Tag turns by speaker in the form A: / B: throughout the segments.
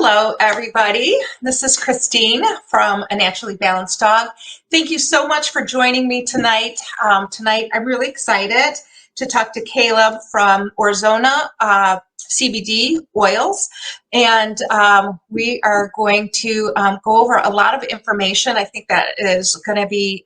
A: Hello, everybody. This is Christine from A Naturally Balanced Dog. Thank you so much for joining me tonight. Tonight, I'm really excited to talk to Caleb from Orzona CBD oils. And we are going to go over a lot of information. I think that is going to be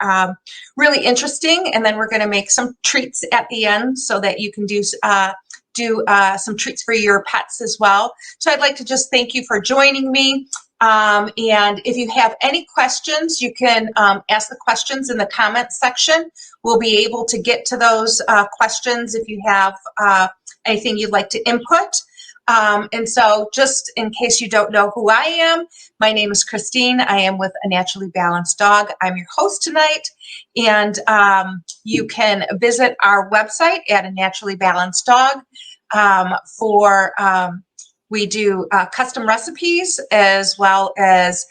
A: really interesting. And then we're going to make some treats at the end so that you can do some treats for your pets as well. So I'd like to just thank you for joining me. And if you have any questions, you can ask the questions in the comments section. We'll be able to get to those questions if you have anything you'd like to input. And so just in case you don't know who I am, my name is Christine. I am with A Naturally Balanced Dog. I'm your host tonight. And you can visit our website at A Naturally Balanced Dog we do custom recipes as well as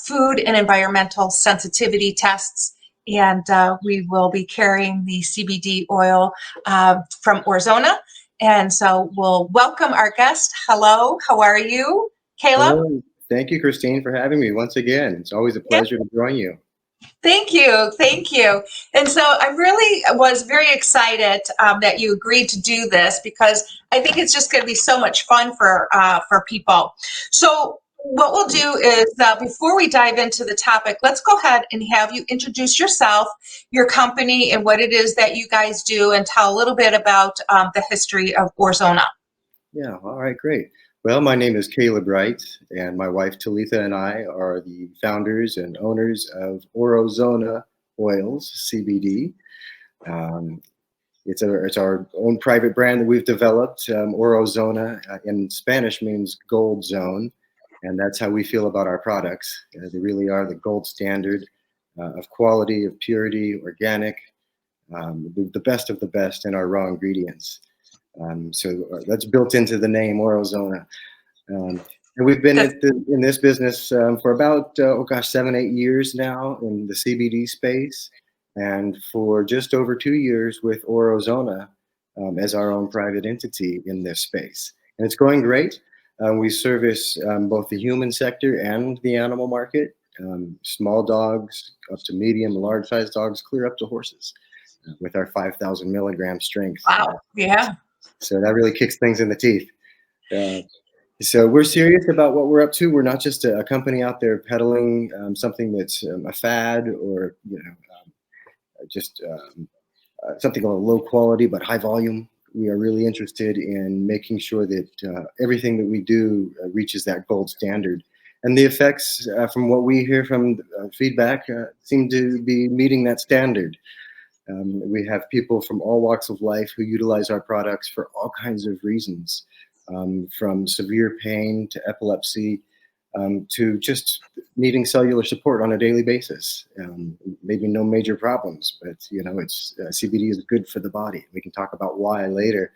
A: food and environmental sensitivity tests. And we will be carrying the CBD oil from Orzona. And so we'll welcome our guest. Hello, how are you, Caleb?
B: Hello. Thank you, Christine, for having me once again. It's always a pleasure to join you.
A: Thank you. Thank you. And so I really was very excited that you agreed to do this because I think it's just going to be so much fun for people. So what we'll do is before we dive into the topic, let's go ahead and have you introduce yourself, your company, and what it is that you guys do, and tell a little bit about the history of Orzona.
B: Yeah. All right. Great. Well, my name is Caleb Wright, and my wife Talitha and I are the founders and owners of Orzona Oils CBD. It's our own private brand that we've developed. Orzona in Spanish means gold zone, and that's how we feel about our products. They really are the gold standard of quality, of purity, organic, the best of the best in our raw ingredients. So that's built into the name Orzona. And we've been in this business for about, 7-8 years now in the CBD space, and for just over 2 years with Orzona as our own private entity in this space. And it's going great. We service both the human sector and the animal market, small dogs up to medium, large-sized dogs, clear up to horses with our 5,000 milligram strength.
A: Wow, yeah.
B: So that really kicks things in the teeth. So we're serious about what we're up to. We're not just a company out there peddling something that's a fad or just something of low quality but high volume. We are really interested in making sure that everything that we do reaches that gold standard. And the effects, from what we hear from feedback, seem to be meeting that standard. We have people from all walks of life who utilize our products for all kinds of reasons, from severe pain to epilepsy, to just needing cellular support on a daily basis. Maybe no major problems, but it's CBD is good for the body. We can talk about why later.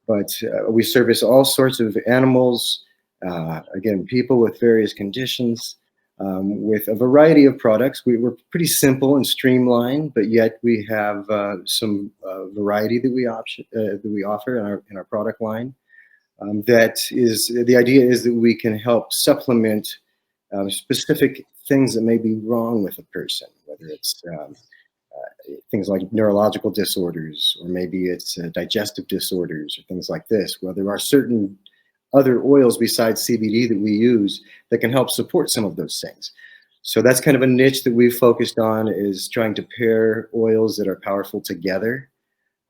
B: But we service all sorts of animals, again, people with various conditions. With a variety of products. We're pretty simple and streamlined, but yet we have some variety that we offer in our product line. The idea is that we can help supplement specific things that may be wrong with a person, whether it's things like neurological disorders, or maybe it's digestive disorders or things like this, where there are certain other oils besides CBD that we use that can help support some of those things. So that's kind of a niche that we've focused on, is trying to pair oils that are powerful together.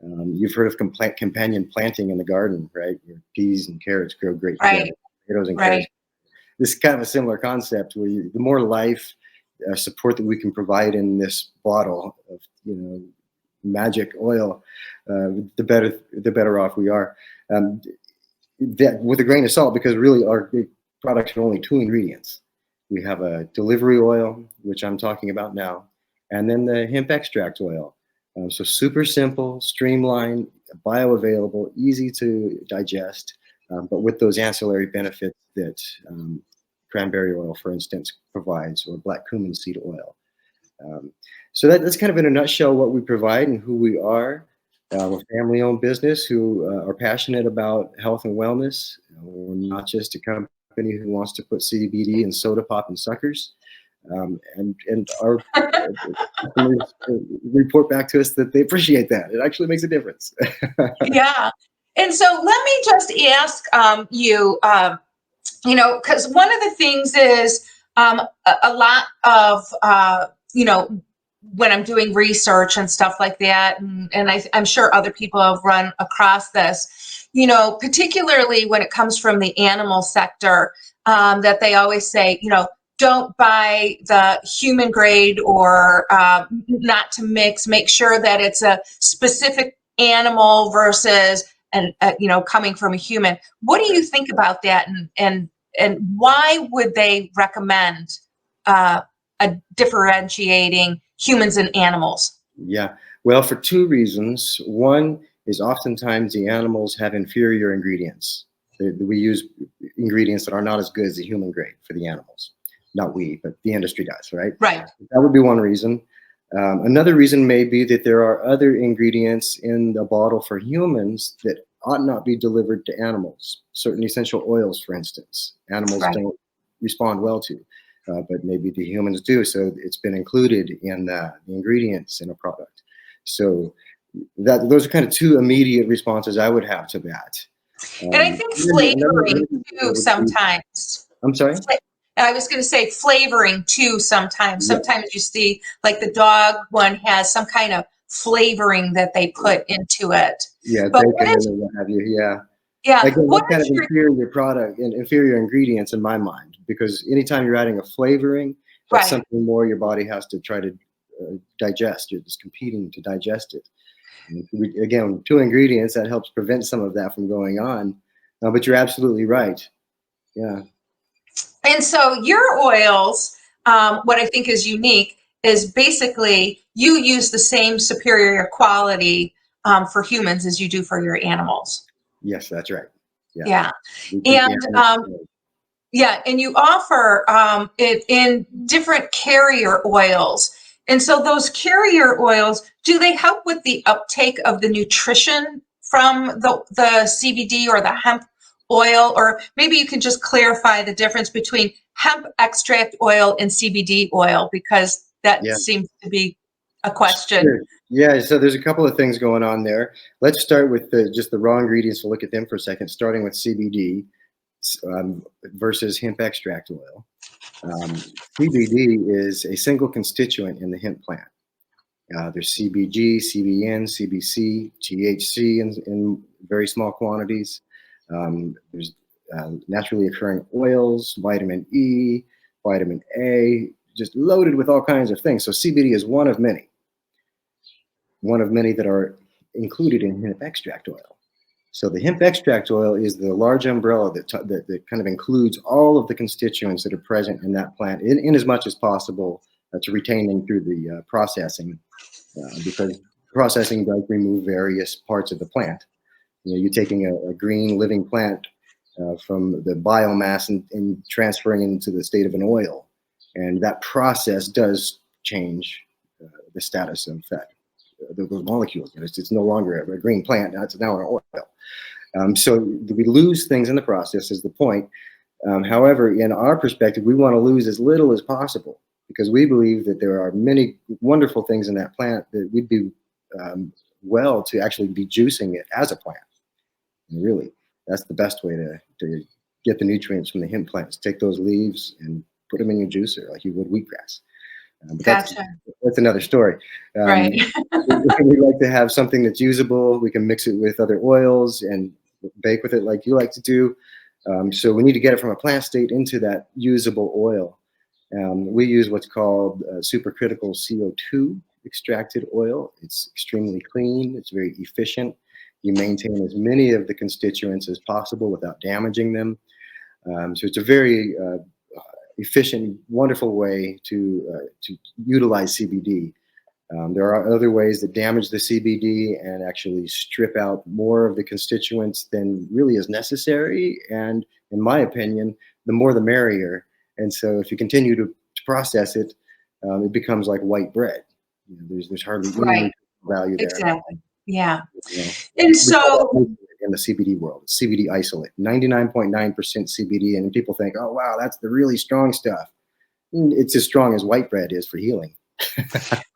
B: You've heard of companion planting in the garden, right? Where peas and carrots grow great together, potatoes and carrots. This is kind of a similar concept where the more life support that we can provide in this bottle of magic oil, the better off we are. That with a grain of salt, because really our products are only 2 ingredients. We have a delivery oil, which I'm talking about now, and then the hemp extract oil. So super simple, streamlined, bioavailable, easy to digest, but with those ancillary benefits that cranberry oil, for instance, provides, or black cumin seed oil. So that's kind of in a nutshell what we provide and who we are. We're a family-owned business who are passionate about health and wellness. We're not just a company who wants to put CBD in soda pop and suckers. And our customers report back to us that they appreciate that. It actually makes a difference.
A: Yeah. And so let me just ask you, because one of the things is a lot of, when I'm doing research and stuff like that, and I'm sure other people have run across this, particularly when it comes from the animal sector, that they always say, don't buy the human grade or not to mix. Make sure that it's a specific animal versus coming from a human. What do you think about that, and why would they recommend a differentiating humans and animals?
B: Yeah, well, for two reasons. One is oftentimes the animals have inferior ingredients. We use ingredients that are not as good as the human grade for the animals. Not we, but the industry does, right?
A: Right.
B: That would be one reason. Another reason may be that there are other ingredients in the bottle for humans that ought not be delivered to animals. Certain essential oils, for instance, animals
A: Right.
B: don't respond well to, but maybe the humans do. So it's been included in the ingredients in a product. So those are kind of two immediate responses I would have to that.
A: And I think
B: Another
A: flavoring too sometimes.
B: I'm sorry?
A: I was going to say flavoring too sometimes.
B: Yeah.
A: Sometimes you see like the dog one has some kind of flavoring that they put into it.
B: Yeah,
A: But
B: bacon and what have you. Yeah.
A: yeah,
B: Again,
A: what
B: that's kind
A: is
B: of
A: your
B: inferior product and inferior ingredients in my mind, because anytime you're adding a flavoring, that's
A: right?
B: something more your body has to try to digest. You're just competing to digest it. And again, two ingredients, that helps prevent some of that from going on. But you're absolutely right. Yeah.
A: And so your oils, what I think is unique is basically you use the same superior quality for humans as you do for your animals.
B: Yes, that's right. Yeah.
A: Yeah.
B: We keep the
A: And
B: animals.
A: yeah, and you offer it in different carrier oils. And so those carrier oils, do they help with the uptake of the nutrition from the CBD or the hemp oil? Or maybe you can just clarify the difference between hemp extract oil and CBD oil, because that
B: Yeah.
A: seems to be a question.
B: Sure. Yeah, so there's a couple of things going on there. Let's start with just the raw ingredients to look at them for a second, starting with CBD versus hemp extract oil. CBD is a single constituent in the hemp plant. There's CBG, CBN, CBC, THC in very small quantities. There's naturally occurring oils, vitamin E, vitamin A, just loaded with all kinds of things. So CBD is one of many that are included in hemp extract oil. So the hemp extract oil is the large umbrella that kind of includes all of the constituents that are present in that plant in as much as possible to retain them through the processing, because processing does remove various parts of the plant. You're taking a green living plant from the biomass and transferring it into the state of an oil. And that process does change the status of those molecules. It's no longer a green plant, it's now an oil. So we lose things in the process is the point. However, in our perspective, we want to lose as little as possible, because we believe that there are many wonderful things in that plant that we'd be well to actually be juicing it as a plant. And really, that's the best way to get the nutrients from the hemp plants. Take those leaves and put them in your juicer like you would wheatgrass. But
A: Gotcha.
B: that's another story.
A: Right.
B: We like to have something that's usable. We can mix it with other oils and bake with it like you like to do. So we need to get it from a plant state into that usable oil. We use what's called supercritical CO2 extracted oil. It's extremely clean. It's very efficient. You maintain as many of the constituents as possible without damaging them. So it's a very efficient, wonderful way to utilize CBD. There are other ways that damage the CBD and actually strip out more of the constituents than really is necessary. And in my opinion, the more the merrier. And so if you continue to process it, it becomes like white bread. There's hardly any
A: Right.
B: value there.
A: Exactly. Yeah.
B: You know,
A: And
B: we call that
A: so,
B: in the CBD world, it's CBD isolate, 99.9% CBD, and people think, oh wow, that's the really strong stuff. It's as strong as white bread is for healing.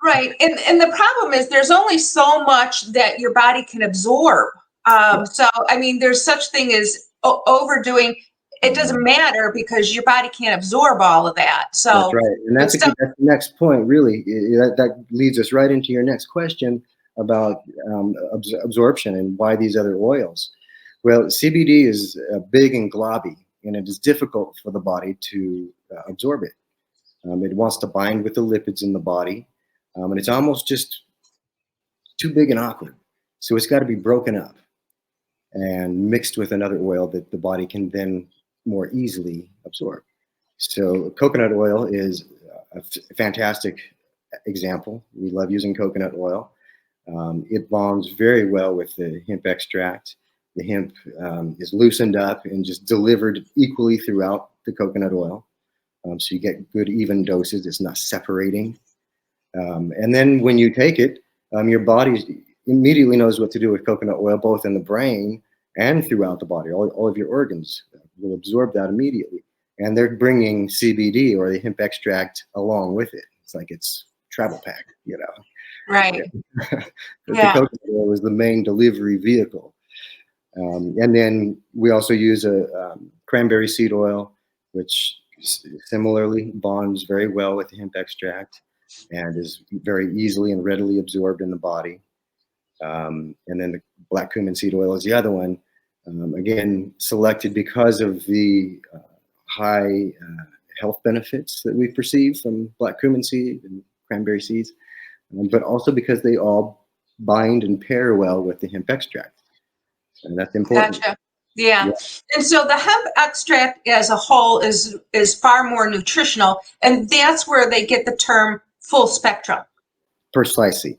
A: right. And the problem is there's only so much that your body can absorb.
B: Yeah.
A: So, I mean, there's such thing as overdoing. It doesn't matter because your body can't absorb all of that.
B: That's
A: So
B: right, and
A: it's
B: that's the next point. Really, that leads us right into your next question about absorption and why these other oils. Well, CBD is big and globby, and it is difficult for the body to absorb it. It wants to bind with the lipids in the body, and it's almost just too big and awkward. So it's got to be broken up and mixed with another oil that the body can then more easily absorb. So coconut oil is a fantastic example. We love using coconut oil. It bonds very well with the hemp extract. The hemp is loosened up and just delivered equally throughout the coconut oil. So you get good even doses. It's not separating. And then when you take it, your body immediately knows what to do with coconut oil, both in the brain and throughout the body. All of your organs will absorb that immediately. And they're bringing CBD or the hemp extract along with it. It's like it's travel pack, you know.
A: right.
B: The
A: Yeah.
B: coconut oil is the main delivery vehicle. And then we also use a cranberry seed oil, which similarly bonds very well with the hemp extract and is very easily and readily absorbed in the body. And then the black cumin seed oil is the other one. Again, selected because of the high health benefits that we perceive from black cumin seed and cranberry seeds, but also because they all bind and pair well with the hemp extract. And that's important.
A: Gotcha. Yeah.
B: Yeah.
A: And so the hemp extract as a whole is far more nutritional, and that's where they get the term full spectrum.
B: Precisely.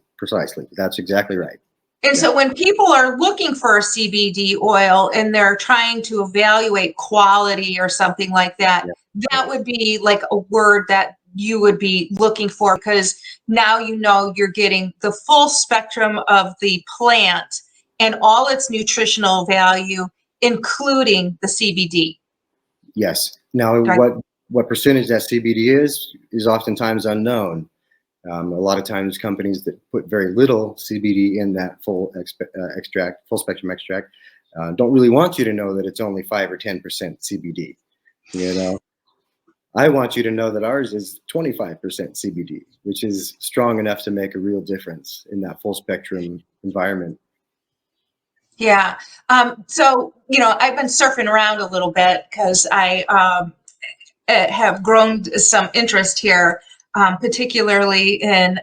B: That's exactly right.
A: And
B: Yeah.
A: so when people are looking for a CBD oil and they're trying to evaluate quality or something like that,
B: Yeah.
A: that would be like a word that you would be looking for, because now you know you're getting the full spectrum of the plant and all its nutritional value, including the CBD.
B: Yes. Now, what percentage that CBD is oftentimes unknown. A lot of times companies that put very little CBD in that full extract, full spectrum extract, don't really want you to know that it's only 5 or 10% CBD. You know, I want you to know that ours is 25% CBD, which is strong enough to make a real difference in that full spectrum environment.
A: Yeah. So, I've been surfing around a little bit because I have grown some interest here, particularly in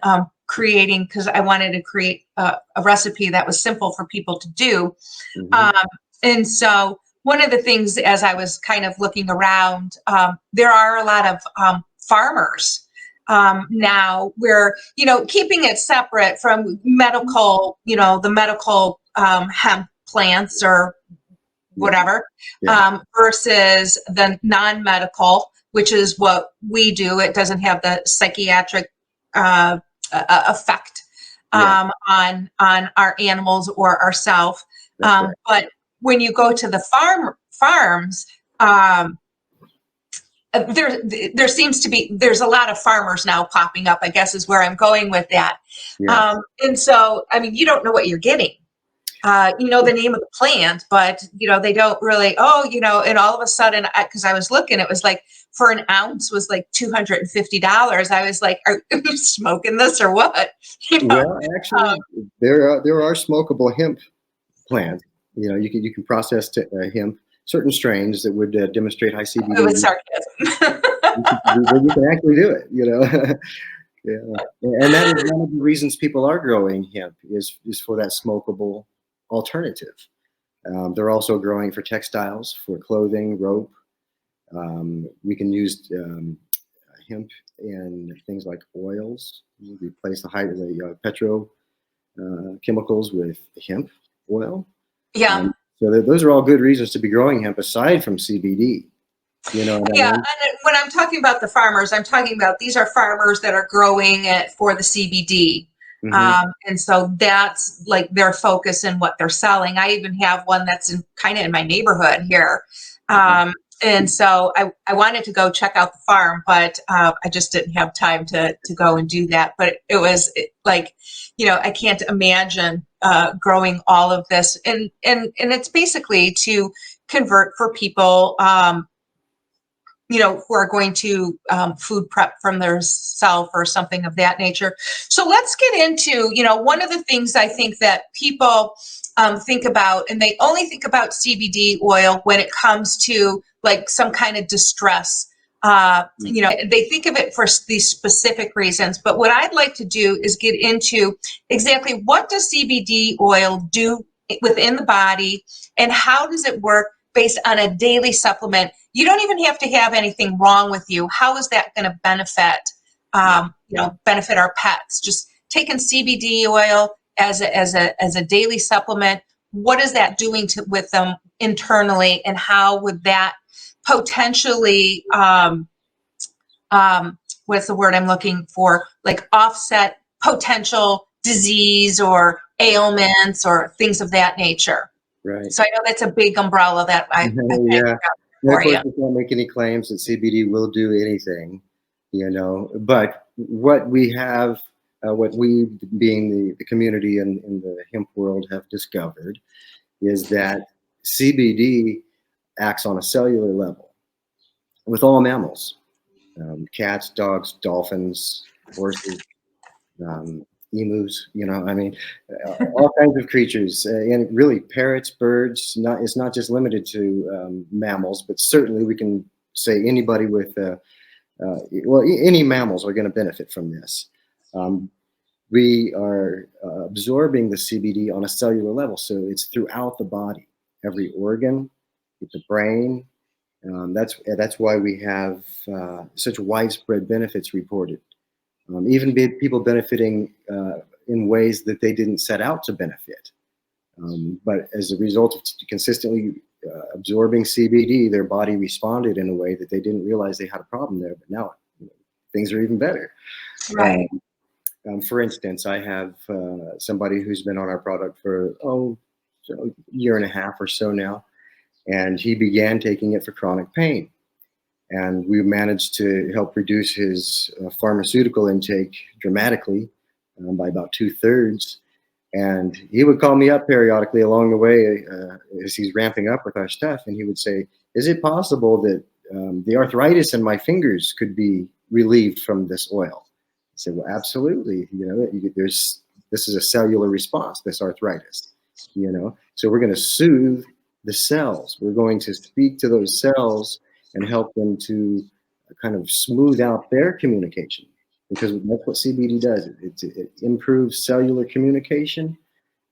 A: creating, because I wanted to create a recipe that was simple for people to do.
B: Mm-hmm.
A: And so one of the things, as I was kind of looking around, there are a lot of farmers now where, keeping it separate from medical, the medical hemp plants or whatever, versus the non-medical, which is what we do. It doesn't have the psychiatric effect on our animals or ourselves. But when you go to the farms, there seems to be, there's a lot of farmers now popping up, I guess is where I'm going with that.
B: Yes.
A: And so, I mean, you don't know what you're getting. You know the name of the plant, but they don't really. And all of a sudden, because I was looking, it was like for an ounce was like $250. I was like, "Are you smoking this or what?"
B: Well, actually, there are smokable hemp plants. You can process hemp, certain strains that would demonstrate high CBD.
A: It was sarcasm.
B: You can actually do it. Yeah, and that is one of the reasons people are growing hemp is for that smokable alternative. They're also growing for textiles, for clothing, rope. We can use hemp in things like oils. We replace the petro chemicals with hemp oil.
A: Yeah.
B: So those are all good reasons to be growing hemp aside from CBD.
A: Yeah, and when I'm talking about the farmers, I'm talking about these are farmers that are growing it for the CBD. And so that's like their focus and what they're selling. I even have one that's kind of in my neighborhood here. And so I wanted to go check out the farm, but I just didn't have time to go and do that. But it was like, I can't imagine growing all of this. And it's basically to convert for people, who are going to food prep from their self or something of that nature. So let's get into, one of the things I think that people think about, and they only think about CBD oil when it comes to like some kind of distress. They think of it for these specific reasons, but what I'd like to do is get into exactly what does CBD oil do within the body and how does it work based on a daily supplement. You don't even have to have anything wrong with you. How is that going to benefit, benefit our pets? Just taking CBD oil as a daily supplement. What is that doing with them internally, and how would that potentially, what's the word I'm looking for? Like offset potential disease or ailments or things of that nature.
B: Right.
A: So I know that's a big umbrella that I
B: yeah. Of
A: for
B: course,
A: you.
B: we can't make any claims that CBD will do anything, but what we have, what we being the community in the hemp world have discovered is that CBD acts on a cellular level with all mammals, cats, dogs, dolphins, horses, emus, all kinds of creatures, and really parrots, birds. It's not just limited to mammals, but certainly we can say anybody with, any mammals are going to benefit from this. We are absorbing the CBD on a cellular level, so it's throughout the body, every organ, the brain. That's why we have such widespread benefits reported. Even people benefiting in ways that they didn't set out to benefit. But as a result of consistently absorbing CBD, their body responded in a way that they didn't realize they had a problem there. But now things are even better.
A: Right.
B: For instance, I have somebody who's been on our product for a year and a half or so now, and he began taking it for chronic pain. And we managed to help reduce his pharmaceutical intake dramatically by about 2/3. And he would call me up periodically along the way as he's ramping up with our stuff. And he would say, is it possible that the arthritis in my fingers could be relieved from this oil? I said, well, absolutely. This is a cellular response, this arthritis, so we're going to soothe the cells. We're going to speak to those cells and help them to kind of smooth out their communication, because that's what CBD does. It improves cellular communication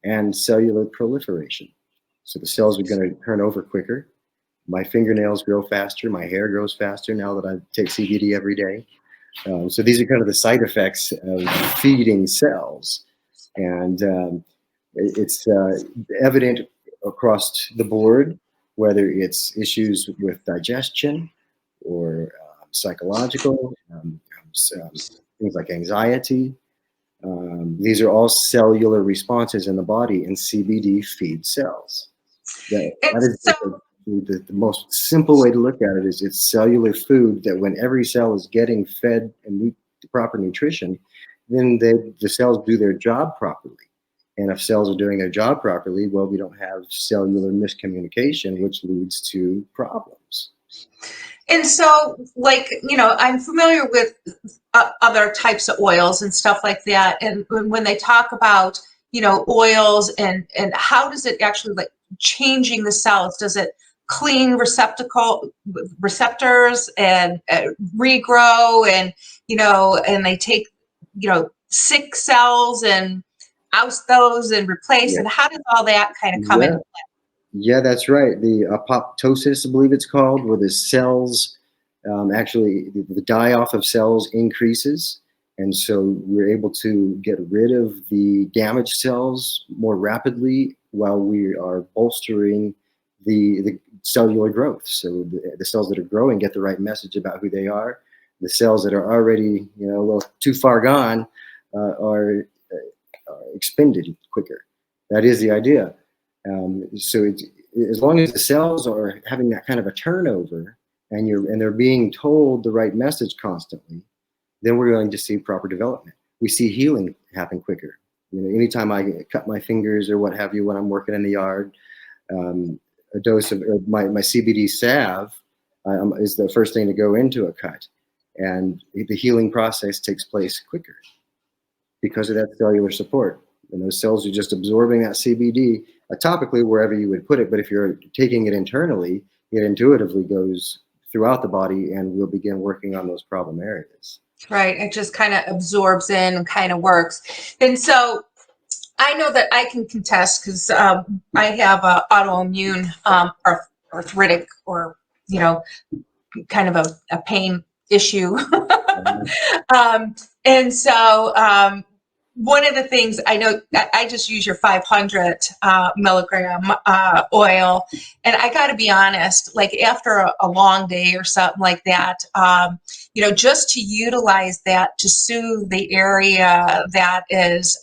B: and cellular proliferation. So the cells are going to turn over quicker. My fingernails grow faster. My hair grows faster now that I take CBD every day. So these are kind of the side effects of feeding cells. And it's evident across the board, whether it's issues with digestion or psychological, things like anxiety. These are all cellular responses in the body, and CBD feeds cells. That is the most simple way to look at it. Is it's cellular food that when every cell is getting fed and the proper nutrition, then the cells do their job properly. And if cells are doing their job properly, well, we don't have cellular miscommunication, which leads to problems.
A: And so, I'm familiar with other types of oils and stuff like that. And when they talk about, oils and how does it actually changing the cells? Does it clean receptors and regrow and, and they take, sick cells and oust those and replace? Yeah. And how does all that kind of come into play?
B: Yeah, that's right. The apoptosis, I believe it's called, where the cells, actually the die-off of cells increases. And so we're able to get rid of the damaged cells more rapidly while we are bolstering the cellular growth. So the cells that are growing get the right message about who they are. The cells that are already, a little too far gone are expended quicker. That is the idea. So as long as the cells are having that kind of a turnover, and they're being told the right message constantly, then we're going to see proper development. We see healing happen quicker. Anytime I cut my fingers or what have you when I'm working in the yard, a dose of my CBD salve is the first thing to go into a cut, and the healing process takes place quicker because of that cellular support. And those cells are just absorbing that CBD topically wherever you would put it. But if you're taking it internally, it intuitively goes throughout the body, and we'll begin working on those problem areas.
A: Right. It just kind of absorbs in and kind of works. And so I know that I can contest because I have a autoimmune arthritic or, kind of a pain issue. And so one of the things I know, I just use your 500 milligram oil. And I got to be honest, like after a long day or something like that, just to utilize that to soothe the area that is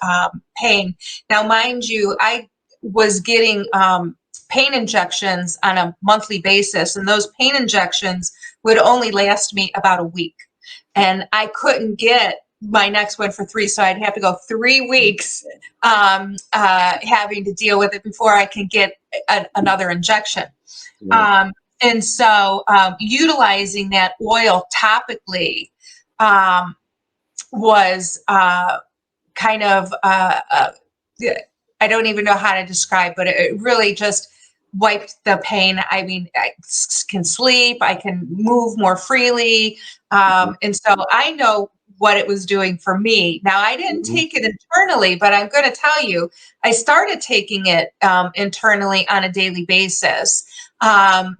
A: pain. Now, mind you, I was getting pain injections on a monthly basis, and those pain injections would only last me about a week. And I couldn't get my next one for 3, so I'd have to go 3 weeks having to deal with it before I can get another injection. And so utilizing that oil topically was kind of, I don't even know how to describe, but it really just wiped the pain. I mean, I can sleep, I can move more freely. And so I know what it was doing for me. Now, I didn't take it internally, but I'm going to tell you, I started taking it internally on a daily basis,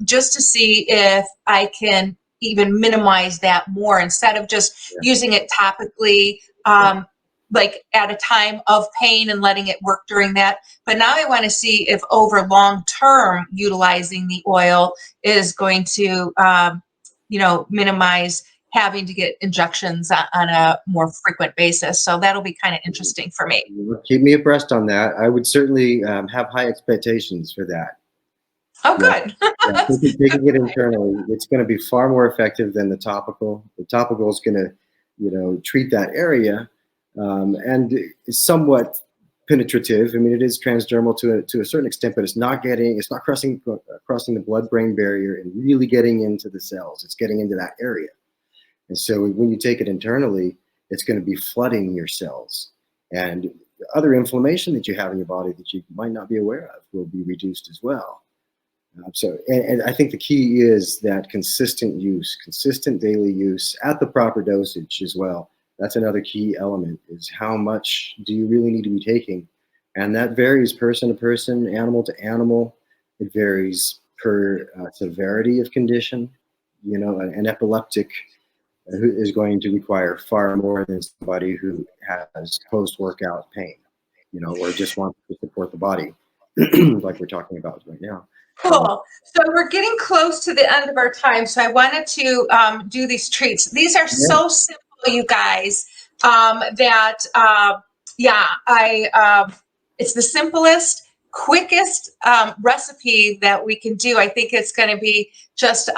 A: just to see if I can even minimize that more instead of just using it topically, like at a time of pain and letting it work during that. But now I want to see if over long term utilizing the oil is going to, minimize having to get injections on a more frequent basis. So that'll be kind of interesting for me.
B: Keep me abreast on that. I would certainly have high expectations for that.
A: Oh, good.
B: Taking it internally, it's going to be far more effective than the topical. The topical is going to, treat that area, and is somewhat penetrative. I mean, it is transdermal to a certain extent, but it's not crossing the blood-brain barrier and really getting into the cells. It's getting into that area. And so when you take it internally, it's going to be flooding your cells, and other inflammation that you have in your body that you might not be aware of will be reduced as well. And I think the key is that consistent daily use at the proper dosage as well. That's another key element, is how much do you really need to be taking? And that varies person to person, animal to animal. It varies per severity of condition. An epileptic who is going to require far more than somebody who has post-workout pain, or just wants to support the body, like we're talking about right now.
A: Cool. So we're getting close to the end of our time. So I wanted to do these treats. These are so simple, you guys, it's the simplest, quickest recipe that we can do. I think it's going to be just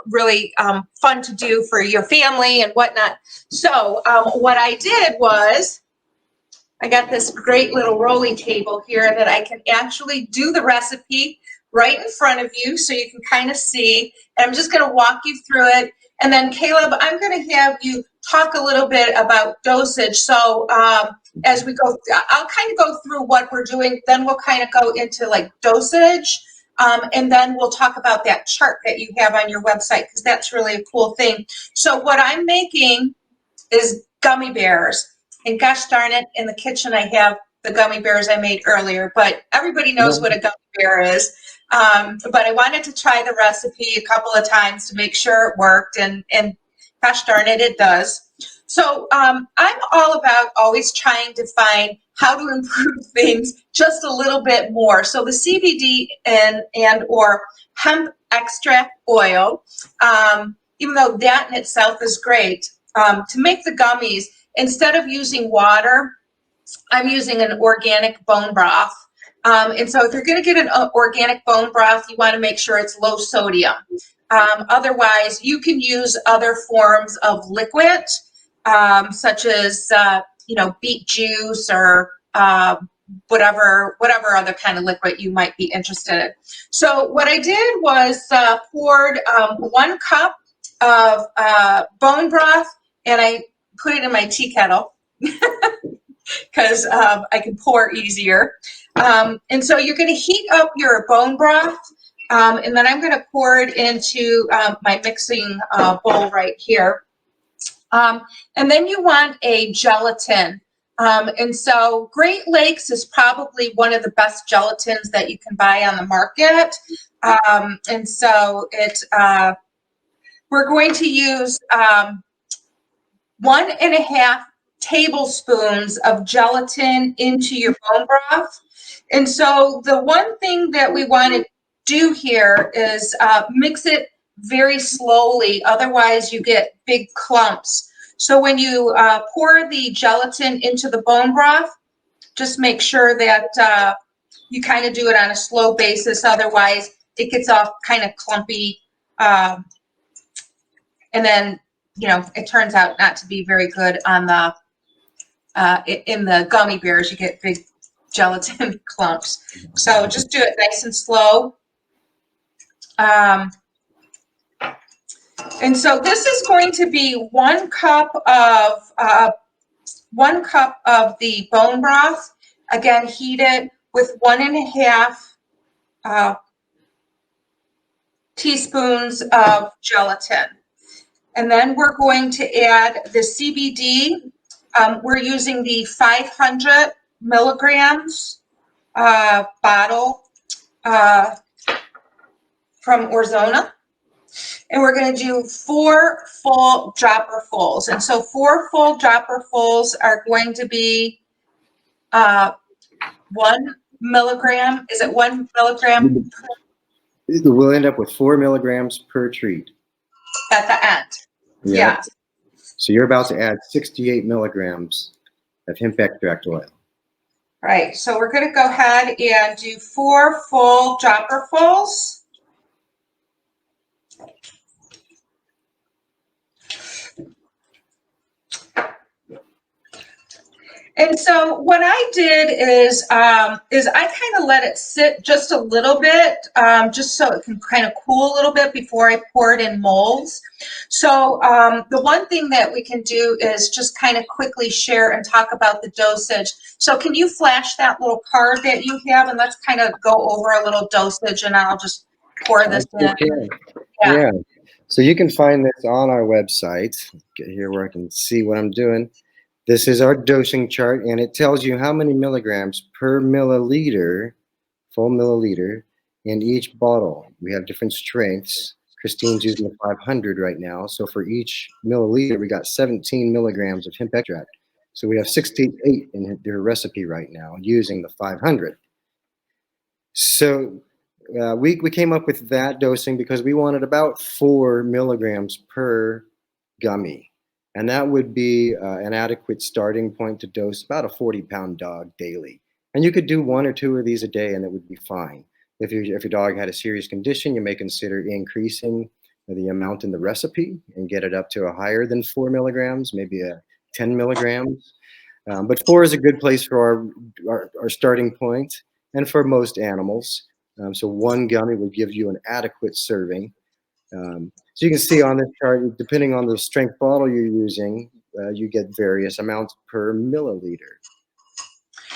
A: really fun to do for your family and whatnot. So what I did was I got this great little rolling table here that I can actually do the recipe right in front of you so you can kind of see. And I'm just going to walk you through it. And then Caleb, I'm going to have you talk a little bit about dosage. So as we go, I'll kind of go through what we're doing. Then we'll kind of go into like dosage. And then we'll talk about that chart that you have on your website, because that's really a cool thing. So what I'm making is gummy bears. And gosh darn it, in the kitchen I have the gummy bears I made earlier, but everybody knows what a gummy bear is. But I wanted to try the recipe a couple of times to make sure it worked, and gosh darn it, it does. So I'm all about always trying to find how to improve things just a little bit more. So the CBD and or hemp extract oil, even though that in itself is great, to make the gummies, instead of using water, I'm using an organic bone broth. And so if you're going to get an organic bone broth, you want to make sure it's low sodium. Otherwise, you can use other forms of liquid, such as, beet juice or whatever other kind of liquid you might be interested in. So what I did was poured 1 cup of bone broth, and I put it in my tea kettle because I can pour easier. And so you're going to heat up your bone broth, and then I'm going to pour it into my mixing bowl right here. And then you want a gelatin. And so Great Lakes is probably one of the best gelatins that you can buy on the market. And so we're going to use 1.5 tablespoons of gelatin into your bone broth. And so the one thing that we want to do here is mix it very slowly. Otherwise, you get big clumps. So when you pour the gelatin into the bone broth, just make sure that you kind of do it on a slow basis. Otherwise, it gets all kind of clumpy. And then, it turns out not to be very good on the in the gummy bears. You get big gelatin clumps. So just do it nice and slow. And so this is going to be 1 cup of the bone broth. Again, heat it with 1.5 teaspoons of gelatin. And then we're going to add the CBD. We're using the 500 milligrams bottle from Orzona. And we're going to do 4 full dropperfuls. And so 4 full dropperfuls are going to be 1 milligram. Is it 1 milligram?
B: We'll end up with 4 milligrams per treat.
A: At the end.
B: Yep.
A: Yeah.
B: So you're about to add 68 milligrams of hemp extract oil.
A: Right. So we're going to go ahead and do 4 full dropperfuls. And so what I did is I kind of let it sit just a little bit, just so it can kind of cool a little bit before I pour it in molds. So the one thing that we can do is just kind of quickly share and talk about the dosage. So can you flash that little card that you have, and let's kind of go over a little dosage, and I'll just pour this in.
B: Okay. Yeah. So you can find this on our website. Get here where I can see what I'm doing. This is our dosing chart, and it tells you how many milligrams per milliliter, full milliliter, in each bottle. We have different strengths. Christine's using the 500 right now. So for each milliliter, we got 17 milligrams of hemp extract. So we have 68 in their recipe right now using the 500. So we came up with that dosing because we wanted about 4 milligrams per gummy. And that would be an adequate starting point to dose about a 40-pound dog daily. And you could do 1 or 2 of these a day, and it would be fine. If your dog had a serious condition, you may consider increasing the amount in the recipe and get it up to a higher than 4 milligrams, maybe a 10 milligrams. But 4 is a good place for our starting point, and for most animals. So 1 gummy would give you an adequate serving. So you can see on this chart, depending on the strength bottle you're using, you get various amounts per milliliter.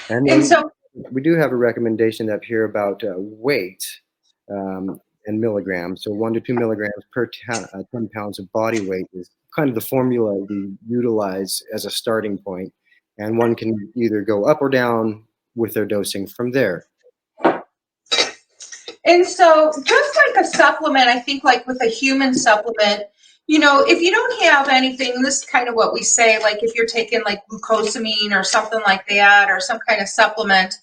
B: And then
A: so
B: we do have a recommendation up here about weight and milligrams. So 1 to 2 milligrams per 10 pounds of body weight is kind of the formula we utilize as a starting point. And one can either go up or down with their dosing from there.
A: And so just like a supplement, I think like with a human supplement, if you don't have anything, this is kind of what we say, like if you're taking like glucosamine or something like that, or some kind of supplement,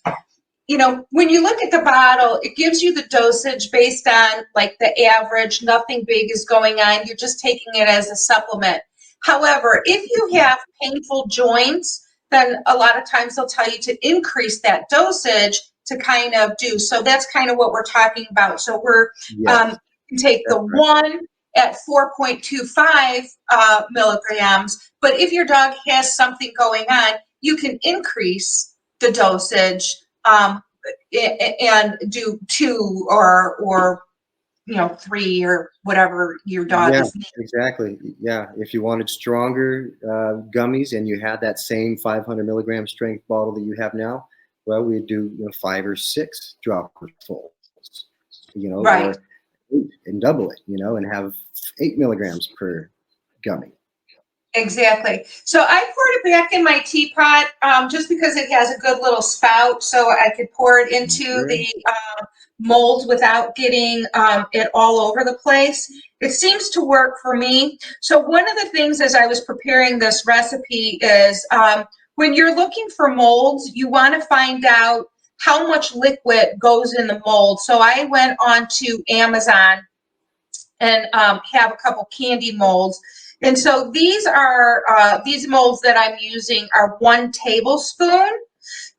A: when you look at the bottle, it gives you the dosage based on like the average, nothing big is going on. You're just taking it as a supplement. However, if you have painful joints, then a lot of times they'll tell you to increase that dosage to kind of do. So that's kind of what we're talking about. So we're you take the one at 4.25 milligrams, but if your dog has something going on, you can increase the dosage and do 2 or 3 or whatever your dog is needing.
B: Exactly. Yeah. If you wanted stronger gummies and you had that same 500 milligram strength bottle that you have now, well, we'd do 5 or 6 droppers full,
A: right,
B: or 8 and double it, and have 8 milligrams per gummy.
A: Exactly. So I poured it back in my teapot just because it has a good little spout, so I could pour it into the mold without getting it all over the place. It seems to work for me. So one of the things as I was preparing this recipe is when you're looking for molds, you want to find out how much liquid goes in the mold. So I went on to Amazon and have a couple candy molds. And so these are these molds that I'm using are 1 tablespoon.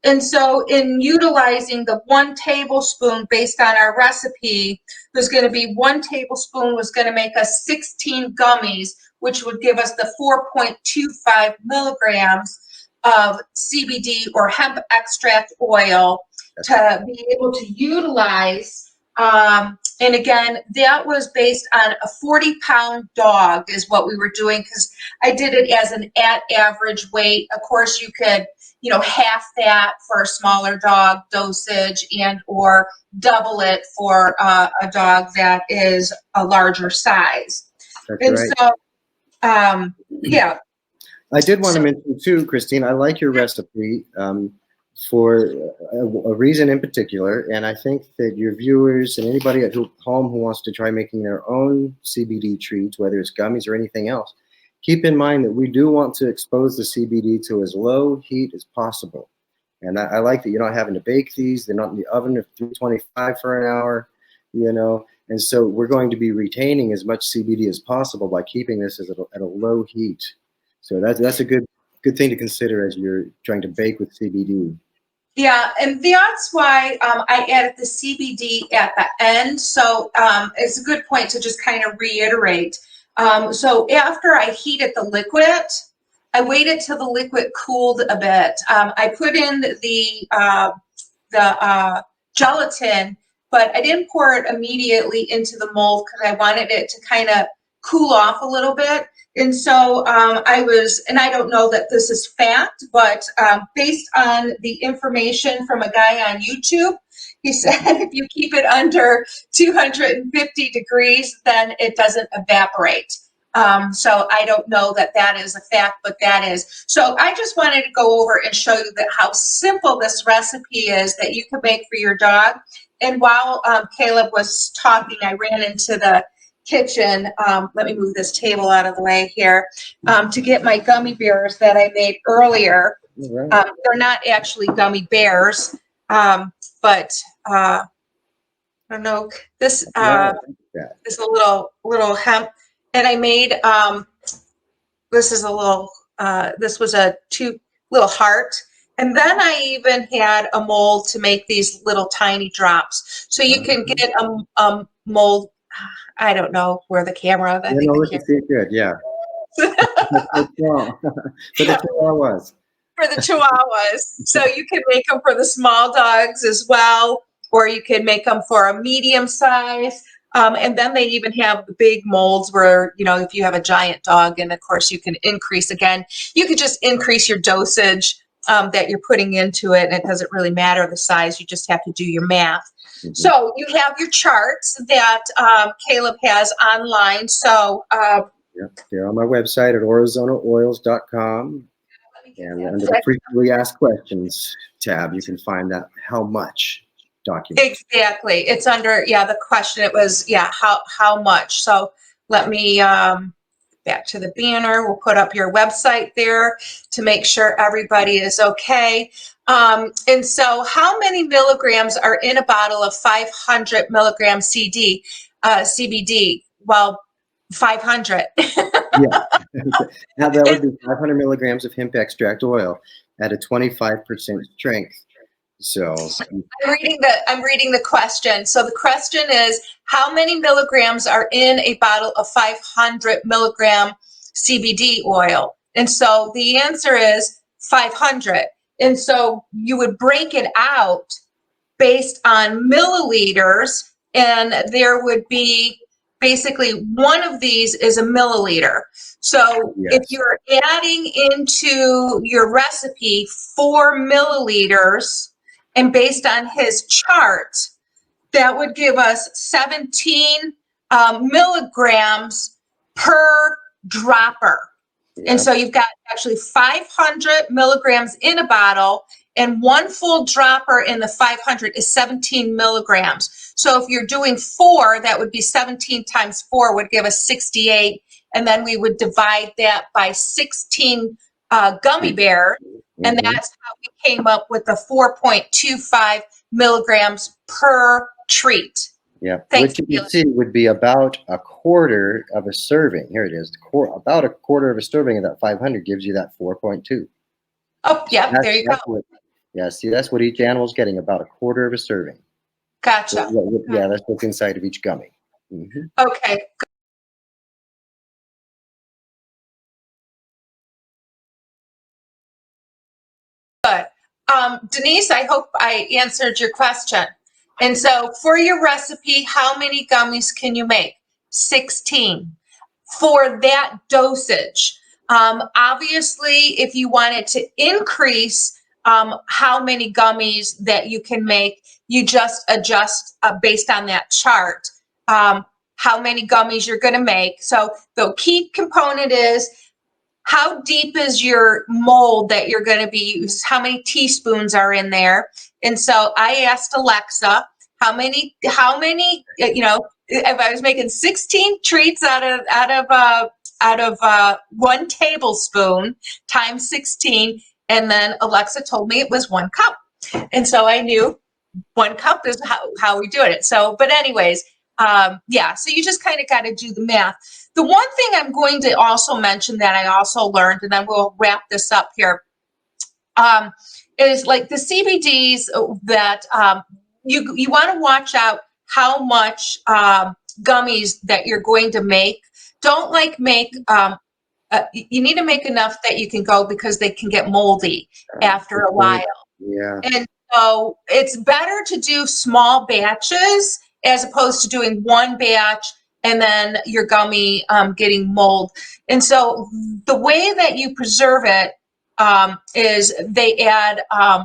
A: And so in utilizing the 1 tablespoon based on our recipe, there's going to be 1 tablespoon was going to make us 16 gummies, which would give us the 4.25 milligrams of CBD or hemp extract oil to be able to utilize. And again, that was based on a 40-pound dog is what we were doing, because I did it as an at average weight. Of course, you could, half that for a smaller dog dosage and or double it for a dog that is a larger size.
B: That's right.
A: So, yeah.
B: I did want to mention too, Christine, I like your recipe for a reason in particular, and I think that your viewers and anybody at home who wants to try making their own CBD treats, whether it's gummies or anything else, keep in mind that we do want to expose the CBD to as low heat as possible. And I like that you're not having to bake these. They're not in the oven at 325 for an hour, and so we're going to be retaining as much CBD as possible by keeping this at a low heat. So that's a good thing to consider as you're trying to bake with CBD.
A: Yeah, and that's why I added the CBD at the end. So it's a good point to just kind of reiterate. So after I heated the liquid, I waited till the liquid cooled a bit. I put in the gelatin, but I didn't pour it immediately into the mold because I wanted it to kind of cool off a little bit. And so and I don't know that this is fact, but based on the information from a guy on YouTube, he said if you keep it under 250 degrees, then it doesn't evaporate. So I don't know that is a fact, but that is. So I just wanted to go over and show you how simple this recipe is that you can make for your dog. And while Caleb was talking, I ran into the kitchen. Let me move this table out of the way here to get my gummy bears that I made earlier.
B: Right.
A: They're not actually gummy bears, but I don't know. This is a little hemp, and I made this is a little. This was a little heart. And then I even had a mold to make these little tiny drops. So you can get a mold. I don't know where the camera. I think
B: the camera. Good, yeah. For the chihuahuas.
A: For the chihuahuas. So you can make them for the small dogs as well, or you can make them for a medium size. And then they even have the big molds where, if you have a giant dog, and of course you can increase again, you could just increase your dosage that you're putting into it. And it doesn't really matter the size. You just have to do your math. Mm-hmm. So you have your charts that Caleb has online. So
B: they're on my website at orizonaoils.com. And under the frequently asked questions tab, you can find that how much document.
A: Exactly. It's under, the question. It was, how much. So let me back to the banner. We'll put up your website there to make sure everybody is okay. And so how many milligrams are in a bottle of 500 milligram CBD? Well, 500.
B: Yeah. Now that would be 500 milligrams of hemp extract oil. at a 25% strength. So
A: I'm reading the question. So the question is, how many milligrams are in a bottle of 500 milligram CBD oil? And so the answer is 500. And so you would break it out based on milliliters, and there would be basically one of these is a milliliter. So
B: yes.
A: if you're adding into your recipe 4 milliliters, and based on his chart, that would give us 17 milligrams per dropper.
B: Yeah.
A: And so you've got actually 500 milligrams in a bottle, and one full dropper in the 500 is 17 milligrams. So if you're doing 4, that would be 17 times 4 would give us 68. And then we would divide that by 16 gummy bears. And that's how we came up with the 4.25 milligrams per treat.
B: Yeah,
A: Thanks,
B: which you can see would be about a quarter of a serving. Here it is. About a quarter of a serving of that 500 gives you that 4.2.
A: Oh, yeah, there you go.
B: Yeah, see, that's what each animal's getting, about a quarter of a serving.
A: Gotcha.
B: Yeah, that's what's inside of each gummy.
A: Okay. Good. Denise, I hope I answered your question. And so for your recipe, how many gummies can you make? 16 for that dosage. Obviously, if you wanted to increase how many gummies that you can make, you just adjust based on that chart how many gummies you're going to make. So the key component is, how deep is your mold that you're going to be using? How many teaspoons are in there? And so I asked Alexa, how many, if I was making 16 treats out of 1 tablespoon times 16, and then Alexa told me it was 1 cup. And so I knew 1 cup is how we do it. So, but anyways, so you just kind of got to do the math. The one thing I'm going to also mention that I also learned, and then we'll wrap this up here, is like the CBDs that you want to watch out how much gummies that you're going to make. Don't make, you need to make enough that you can go, because they can get moldy after a while.
B: Yeah.
A: And so it's better to do small batches as opposed to doing one batch and then your gummy getting mold. And so the way that you preserve it is they add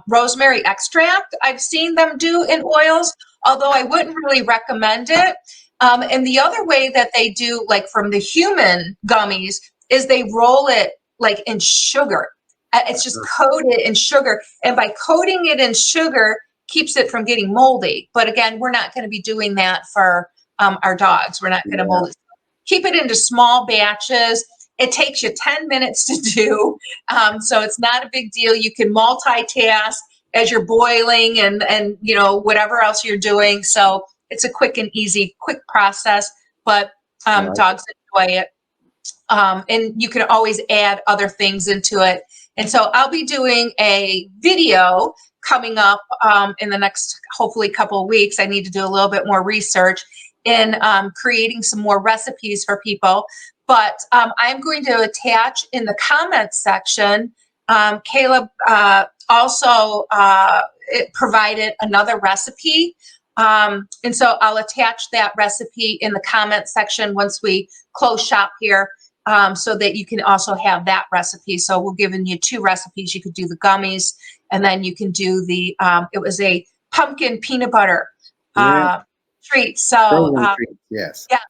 A: rosemary extract. I've seen them do in oils, although I wouldn't really recommend it. And the other way that they do, like from the human gummies, is they roll it like in sugar. It's just coated in sugar. And by coating it in sugar, keeps it from getting moldy. But again, we're not going to be doing that for our dogs. We're not going to mold it. Keep it into small batches. It takes you 10 minutes to do. So it's not a big deal. You can multitask as you're boiling and whatever else you're doing. So it's a quick and easy, quick process, but dogs enjoy it. And you can always add other things into it. And so I'll be doing a video coming up in the next, hopefully, couple of weeks. I need to do a little bit more research in creating some more recipes for people. But I'm going to attach in the comments section, Caleb also provided another recipe. And so I'll attach that recipe in the comments section once we close shop here. So that you can also have that recipe. So we're giving you 2 recipes. You could do the gummies, and then you can do the, it was a pumpkin peanut butter treat. So
B: yes,
A: yeah,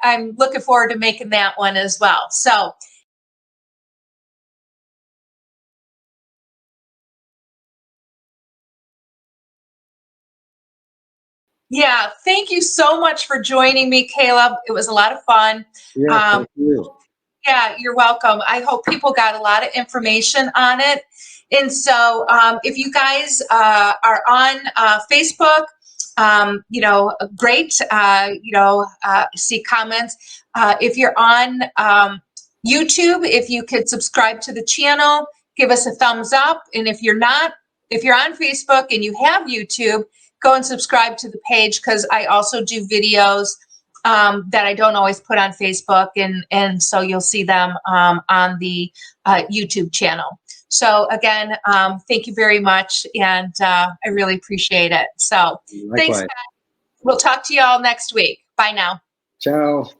A: I'm looking forward to making that one as well. So yeah, thank you so much for joining me, Caleb. It was a lot of fun.
B: Yeah, thank you.
A: Yeah, you're welcome. I hope people got a lot of information on it. And so if you guys are on Facebook, great, see comments. If you're on YouTube, if you could subscribe to the channel, give us a thumbs up. And if you're on Facebook and you have YouTube, go and subscribe to the page, because I also do videos that I don't always put on Facebook. And so you'll see them on the YouTube channel. So again, thank you very much. And I really appreciate it. So
B: Likewise.
A: thanks, guys. We'll talk to you all next week. Bye now.
B: Ciao.